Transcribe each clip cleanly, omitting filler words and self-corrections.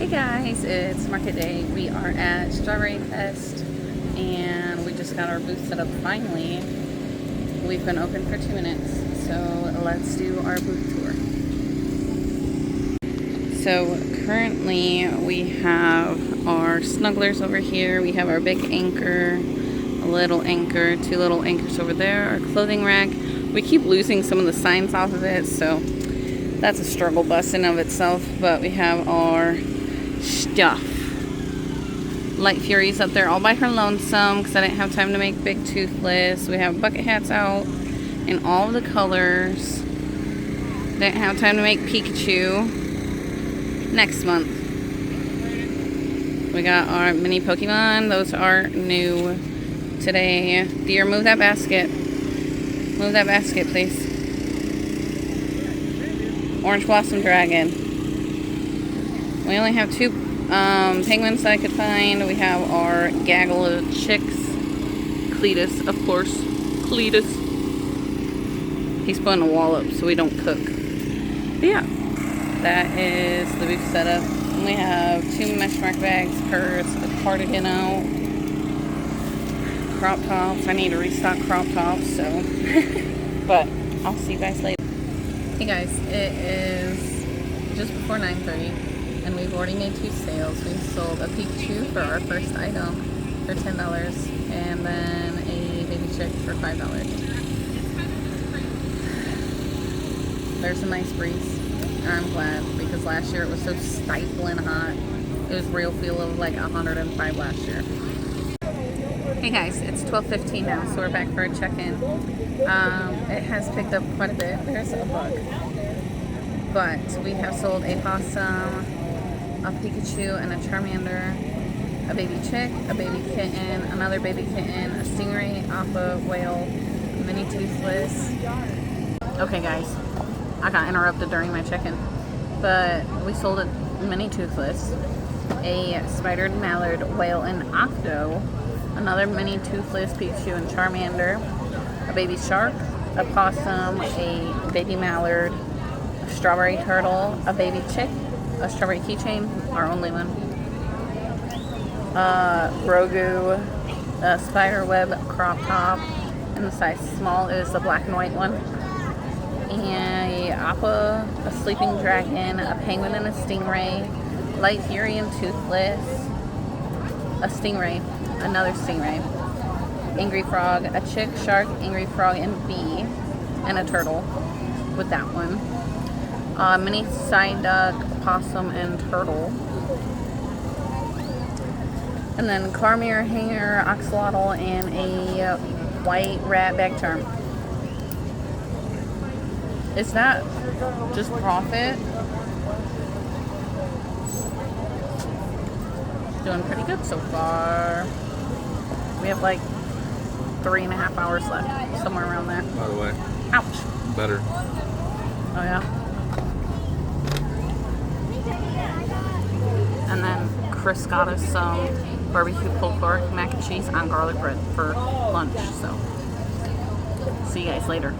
Hey guys, it's market day. We are at Strawberry Fest and we just got our booth set up finally. We've been open for 2 minutes, so let's do our booth tour. So currently we have our snugglers over here. We have our big anchor, a little anchor, 2 little anchors over there, our clothing rack. We keep losing some of the signs off of it, so that's a struggle bus in of itself, but we have our stuff. Light Fury's up there all by her lonesome because I didn't have time to make Big Toothless. We have bucket hats out in all of the colors. Didn't have time to make Pikachu. Next month we got our mini Pokemon. Those are new today. Dear, move that basket. Move that basket, please. Orange Blossom Dragon. We only have 2 penguins that I could find. We have our gaggle of chicks. Cletus, of course. Cletus. He's putting a wall up so we don't cook. But yeah, that is the booth setup. And we have 2 mesh mark bags, purse, a cardigan out, crop tops. I need to restock crop tops, so. But I'll see you guys later. Hey guys, it is just before 9:30. And we've already made 2 sales. We sold a Pikachu for our first item for $10 and then a baby chick for $5. There's a nice breeze and I'm glad because last year it was so stifling hot. It was real feel of like 105 last year. Hey guys, it's 12:15 now, so we're back for a check-in. It has picked up quite a bit. There's a bug. But we have sold a possum, a Pikachu and a Charmander, a baby chick, a baby kitten, another baby kitten, a stingray, aqua, whale, a mini toothless. Okay guys, I got interrupted during my check-in, but we sold a mini toothless, a spidered mallard, whale, and octo, another mini toothless Pikachu and Charmander, a baby shark, a possum, a baby mallard, a strawberry turtle, a baby chick, a strawberry keychain, our only one, Grogu, a spider web crop top in the size small. It was the black and white one, and a aqua, a sleeping dragon, a penguin and a stingray, Light Fury and toothless, a stingray, another stingray, angry frog, a chick, shark, angry frog, and bee, and a turtle with that one. Mini side duck, possum, and turtle. And then Carmere hanger, axolotl, and a white rat bag charm. Is that just profit? Doing pretty good so far. We have like 3.5 hours left, somewhere around there. By the way. Ouch. Better. Oh yeah. And then Chris got us some barbecue pulled pork, mac and cheese, and garlic bread for lunch. So, see you guys later.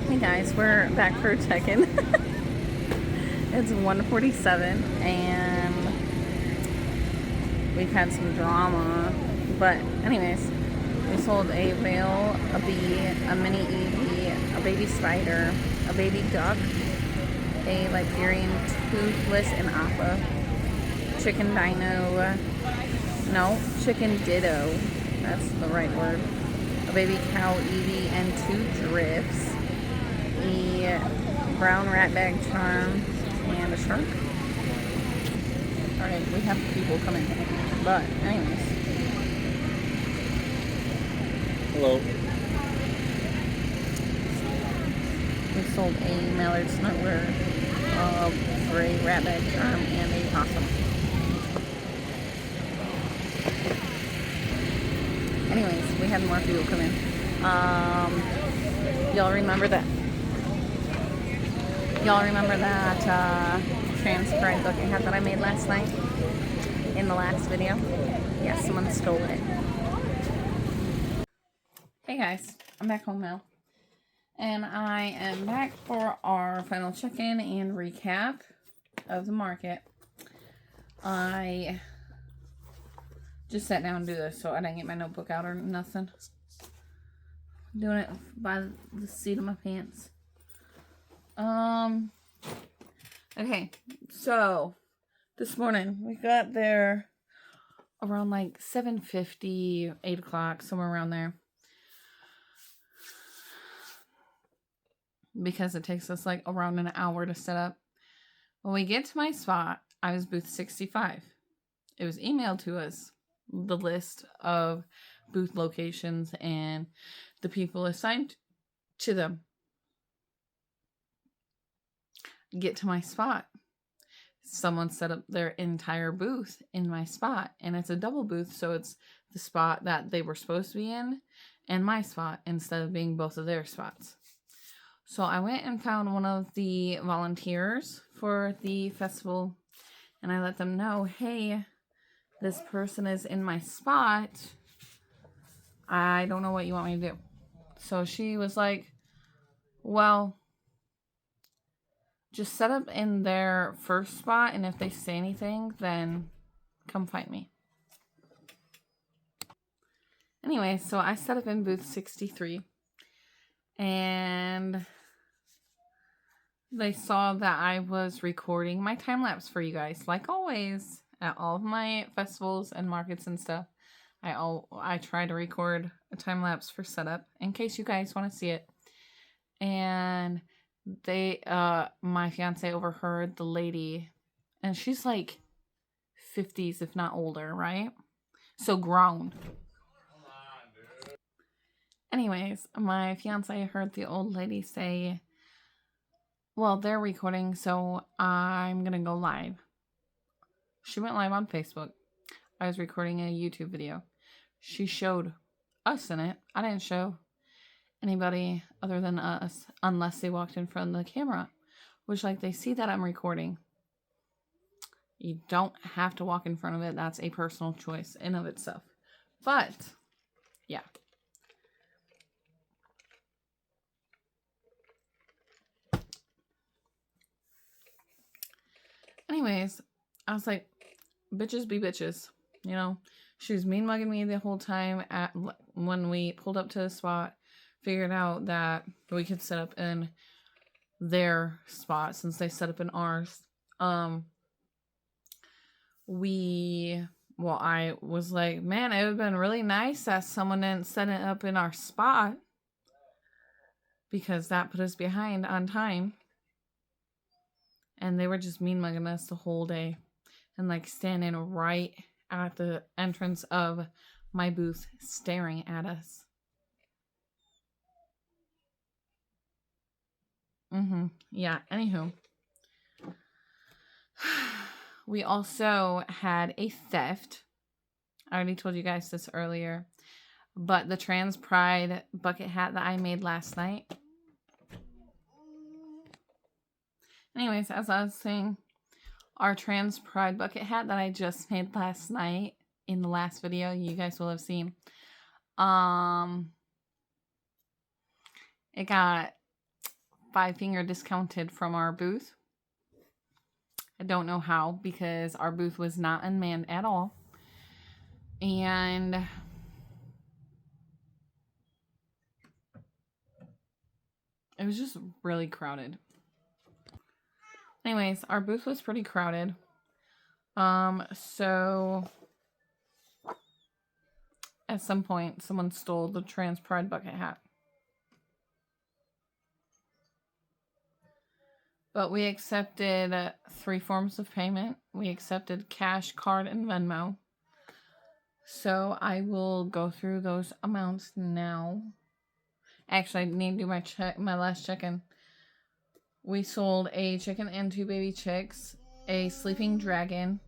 Hey guys, we're back for a check-in. It's 1:47 and we've had some drama. But anyways, we sold a whale, a bee, a mini Eevee, a baby spider, a baby duck, a Liberian toothless and aqua, chicken dino, no, chicken ditto, that's the right word, a baby cow Eevee and 2 drifts, a brown rat bag charm, and a shark. Alright, we have people coming, but anyways. Hello. We sold a mallard snuggler, a gray rat bag charm, and a possum. Anyways, we had more people come in. Y'all remember that? Y'all remember that transparent bucket hat that I made last night in the last video? Yeah, someone stole it. Hey guys, I'm back home now. And I am back for our final check-in and recap of the market. I just sat down and do this, so I didn't get my notebook out or nothing. I'm doing it by the seat of my pants. Okay, so this morning we got there around like 7:50, 8 o'clock, somewhere around there. Because it takes us like around an hour to set up. When we get to my spot, I was booth 65. It was emailed to us, the list of booth locations and the people assigned to them. Get to my spot. Someone set up their entire booth in my spot, and it's a double booth, so it's the spot that they were supposed to be in and my spot instead of being both of their spots. So I went and found one of the volunteers for the festival, and I let them know, hey, this person is in my spot. I don't know what you want me to do. So she was like, well, just set up in their first spot, and if they say anything, then come find me. Anyway, so I set up in booth 63, and they saw that I was recording my time lapse for you guys, like always at all of my festivals and markets and stuff. I try to record a time lapse for setup in case you guys want to see it. And my fiance overheard the lady, and she's like 50s if not older, right? So grown. Anyways, my fiance heard the old lady say, well, they're recording, so I'm gonna go live. She went live on Facebook. I was recording a YouTube video. She showed us in it. I didn't show anybody other than us unless they walked in front of the camera, which, like, they see that I'm recording. You don't have to walk in front of it. That's a personal choice in of itself. But yeah. Anyways, I was like, bitches be bitches, you know. She was mean mugging me the whole time. When we pulled up to the spot, figured out that we could set up in their spot since they set up in ours. I was like, man, it would have been really nice that someone didn't set it up in our spot, because that put us behind on time. And they were just mean mugging us the whole day, and like standing right at the entrance of my booth staring at us. Yeah, anywho. We also had a theft. I already told you guys this earlier. But the Trans Pride bucket hat that I made last night. Anyways, as I was saying, our Trans Pride bucket hat that I just made last night in the last video you guys will have seen. It got 5-finger discounted from our booth. I don't know how, because our booth was not unmanned at all. And it was just really crowded. Anyways, our booth was pretty crowded. So at some point, someone stole the Trans Pride bucket hat. But we accepted 3 forms of payment. We accepted cash, card, and Venmo. So I will go through those amounts now. Actually, I need to do my last check-in. We sold a chicken and 2 baby chicks, a sleeping dragon,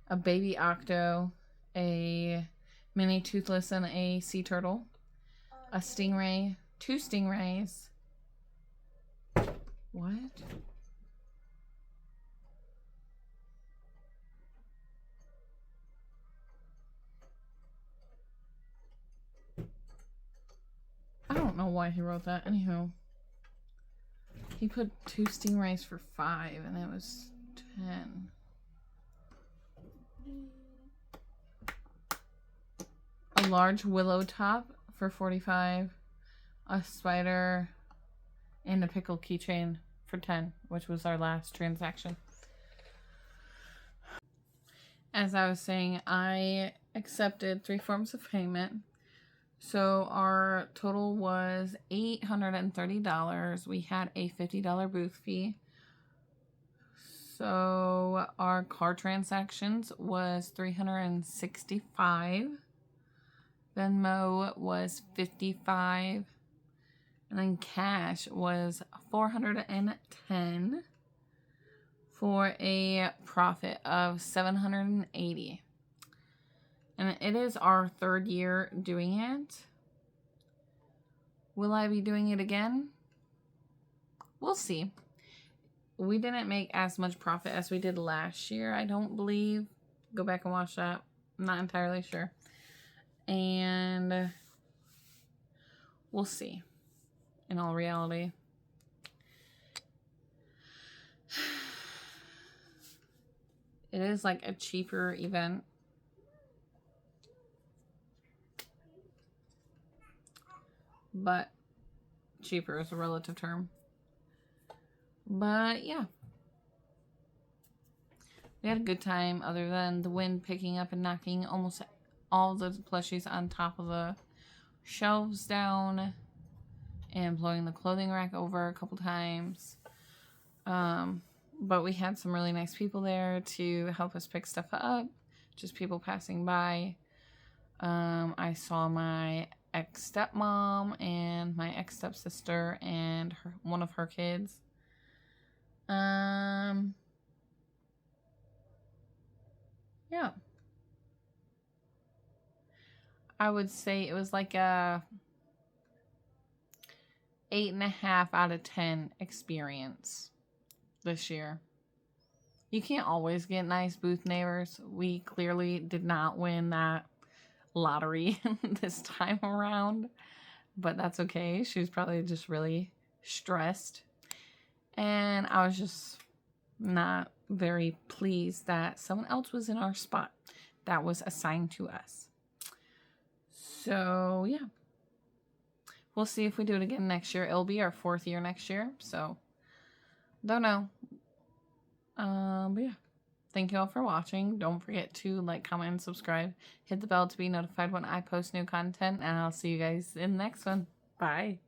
a baby octo, a mini toothless and a sea turtle, a stingray, 2 stingrays. What? I don't know why he wrote that. Anywho. He put 2 stingrays for $5, and it was $10. A large willow top for $45. A spider and a pickle keychain for $10, which was our last transaction. As I was saying, I accepted 3 forms of payment. So our total was $830. We had a $50 booth fee. So our card transactions was $365. Venmo was $55. And then cash was $410 for a profit of $780. And it is our 3rd year doing it. Will I be doing it again? We'll see. We didn't make as much profit as we did last year, I don't believe. Go back and watch that. I'm not entirely sure. And we'll see. In all reality. It is like a cheaper event. But cheaper is a relative term. But yeah. We had a good time other than the wind picking up and knocking almost all the plushies on top of the shelves down and blowing the clothing rack over a couple times. But we had some really nice people there to help us pick stuff up. Just people passing by. I saw my ex-stepmom and my ex-stepsister and one of her kids. Yeah. I would say it was like a 8.5 out of 10 experience this year. You can't always get nice booth neighbors. We clearly did not win that lottery this time around, but that's okay. She was probably just really stressed, and I was just not very pleased that someone else was in our spot that was assigned to us. So yeah, we'll see if we do it again next year. It'll be our 4th year next year, so don't know. But yeah, thank you all for watching. Don't forget to like, comment, and subscribe. Hit the bell to be notified when I post new content, and I'll see you guys in the next one. Bye.